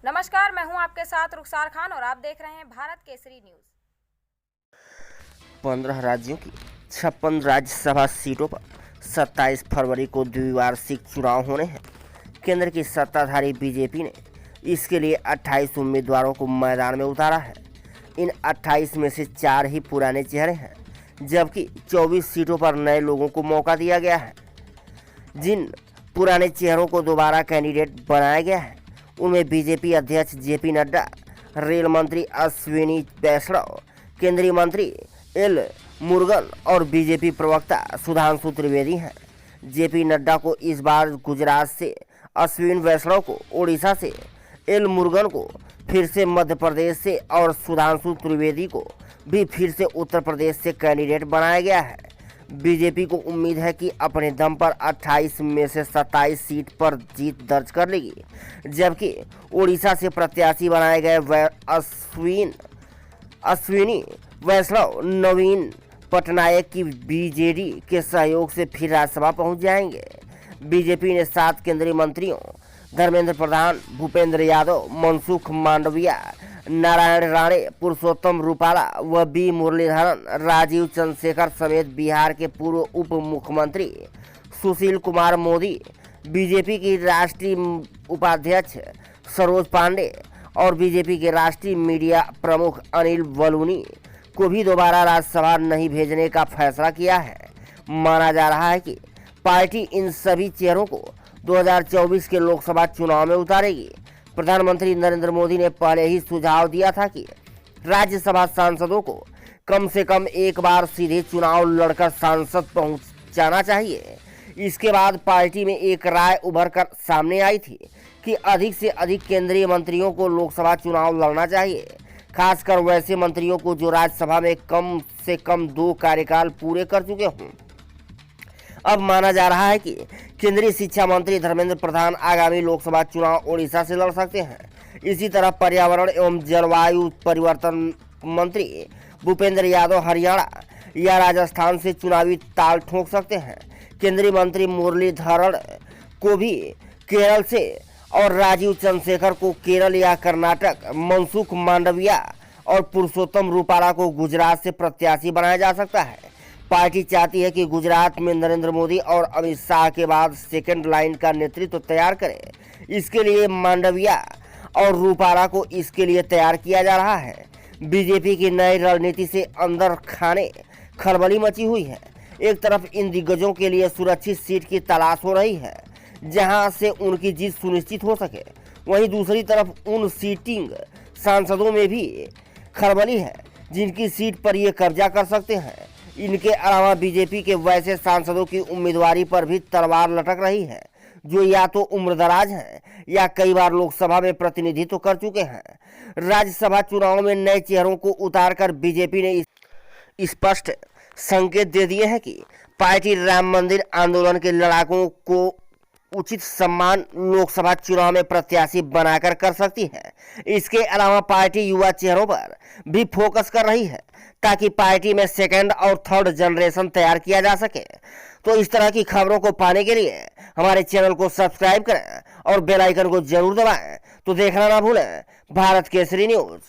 नमस्कार, मैं हूं आपके साथ रुखसार खान और आप देख रहे हैं भारत केसरी न्यूज। 15 राज्यों की 56 राज्यसभा सीटों पर 27 फरवरी को द्विवार्षिक चुनाव होने हैं। केंद्र की सत्ताधारी बीजेपी ने इसके लिए 28 उम्मीदवारों को मैदान में उतारा है। इन 28 में से 4 ही पुराने चेहरे हैं, जबकि 24 सीटों पर नए लोगों को मौका दिया गया है। जिन पुराने चेहरों को दोबारा कैंडिडेट बनाया गया है उनमें बीजेपी अध्यक्ष जेपी नड्डा, रेल मंत्री अश्विनी वैष्णव, केंद्रीय मंत्री एल मुरुगन और बीजेपी प्रवक्ता सुधांशु त्रिवेदी हैं। जेपी नड्डा को इस बार गुजरात से, अश्विनी वैष्णव को ओडिशा से, एल मुरुगन को फिर से मध्य प्रदेश से और सुधांशु त्रिवेदी को भी फिर से उत्तर प्रदेश से कैंडिडेट बनाया गया है। बीजेपी को उम्मीद है कि अपने दम पर 28 में से 27 सीट पर जीत दर्ज कर लेगी, जबकि ओडिशा से प्रत्याशी बनाए गए अश्विनी वैष्णव नवीन पटनायक की बीजेडी के सहयोग से फिर राज्यसभा पहुंच जाएंगे। बीजेपी ने 7 केंद्रीय मंत्रियों धर्मेंद्र प्रधान, भूपेंद्र यादव, मनसुख मांडविया, नारायण राणे, पुरुषोत्तम रूपाला व बी मुरलीधरन, राजीव चंद्रशेखर समेत बिहार के पूर्व उप मुख्यमंत्री सुशील कुमार मोदी, बीजेपी की राष्ट्रीय उपाध्यक्ष सरोज पांडे और बीजेपी के राष्ट्रीय मीडिया प्रमुख अनिल बलूनी को भी दोबारा राज्यसभा नहीं भेजने का फैसला किया है। माना जा रहा है कि पार्टी इन सभी चेहरों को 2024 के लोकसभा चुनाव में उतारेगी। प्रधानमंत्री नरेंद्र मोदी ने पहले ही सुझाव दिया था कि राज्यसभा सांसदों को कम से कम एक बार सीधे चुनाव लड़कर सांसद पहुंचाना चाहिए। इसके बाद पार्टी में एक राय उभर कर सामने आई थी कि अधिक से अधिक केंद्रीय मंत्रियों को लोकसभा चुनाव लड़ना चाहिए, खासकर वैसे मंत्रियों को जो राज्यसभा में कम से कम 2 कार्यकाल पूरे कर चुके हों। अब माना जा रहा है कि केंद्रीय शिक्षा मंत्री धर्मेंद्र प्रधान आगामी लोकसभा चुनाव ओडिशा से लड़ सकते हैं। इसी तरह पर्यावरण एवं जलवायु परिवर्तन मंत्री भूपेंद्र यादव हरियाणा या राजस्थान से चुनावी ताल ठोक सकते हैं। केंद्रीय मंत्री मुरलीधरन को भी केरल से और राजीव चंद्रशेखर को केरल या कर्नाटक, मनसुख मांडविया और पुरुषोत्तम रूपाला को गुजरात से प्रत्याशी बनाया जा सकता है। पार्टी चाहती है कि गुजरात में नरेंद्र मोदी और अमित शाह के बाद सेकंड लाइन का नेतृत्व तैयार करे। इसके लिए मांडविया और रूपाला को इसके लिए तैयार किया जा रहा है। बीजेपी की नई रणनीति से अंदर खाने खलबली मची हुई है। एक तरफ इन दिग्गजों के लिए सुरक्षित सीट की तलाश हो रही है जहां से उनकी जीत सुनिश्चित हो सके, वहीं दूसरी तरफ उन सीटिंग सांसदों में भी खलबली है जिनकी सीट पर ये कब्जा कर सकते हैं। इनके अलावा बीजेपी के वैसे सांसदों की उम्मीदवारी पर भी तलवार लटक रही है जो या तो उम्रदराज हैं या कई बार लोकसभा में प्रतिनिधित्व कर चुके हैं। राज्यसभा चुनाव में नए चेहरों को उतारकर बीजेपी ने स्पष्ट संकेत दे दिए हैं कि पार्टी राम मंदिर आंदोलन के लड़ाकों को उचित सम्मान लोकसभा चुनाव में प्रत्याशी बनाकर कर सकती है। इसके अलावा पार्टी युवा चेहरों पर भी फोकस कर रही है ताकि पार्टी में सेकंड और थर्ड जनरेशन तैयार किया जा सके। तो इस तरह की खबरों को पाने के लिए हमारे चैनल को सब्सक्राइब करें और बेल आइकन को जरूर दबाएं। तो देखना ना भूलें भारत केसरी न्यूज।